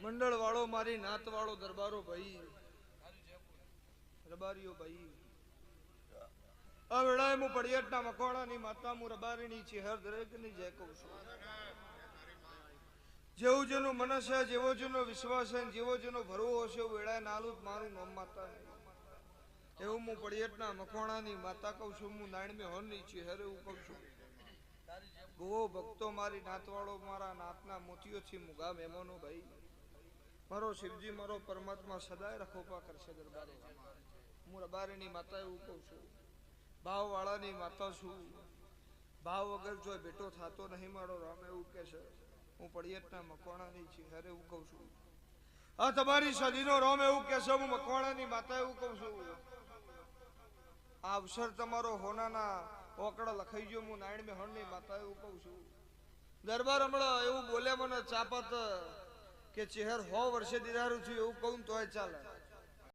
મંડળ વાળો મારી નાત વાળો દરબારો ભાઈ રબારીઓ ભાઈ આ વેળાએ હું પડિયાટના મકવાણાની માતા હું રબારીની ચહેર દરેકની જય કહું છું. જેવું જેનું મનસ છે, જેવો જેનો વિશ્વાસ છે, જેવો જેનો ભરવો હશે વેળાએ નાલું મારું નામ માતા એવું હું પડિયાટના મકવાણાની માતા કહું છું. હું નાયણમે હોરની ચહેર એવું કહું છું. ભુવો ભક્તો મારી નાતવાળો મારા નાતના મોતીઓથી મુગા મહેમાનો ભાઈ મારો શિવજી મારો પરમાત્મા સદાય રખોપા કરશે દરબારે. હું રબારીની માતા એવું કહું છું. ભાવ વાળાની માતા છું. ભાવ વગર જો બેટો થતો નહીં મારો રામ એવું કે છે. હું પડિયાટના મકવાણાની ચહેર એવું કહું છું. આ તમારી સદીનો રામ એવું કે છે. હું મકવાણાની માતા એવું કહું છું. આ અવસર તમારો હોનાના ઓકડા લખાઈ ગયો. હું નાયણ મેહણની માતા એવું કહું છું. દરબાર હમણાં એવું બોલે મને ચાપત કે ચહેર 100 વર્ષે દિરારું છું એવું કહું તોય ચાલે.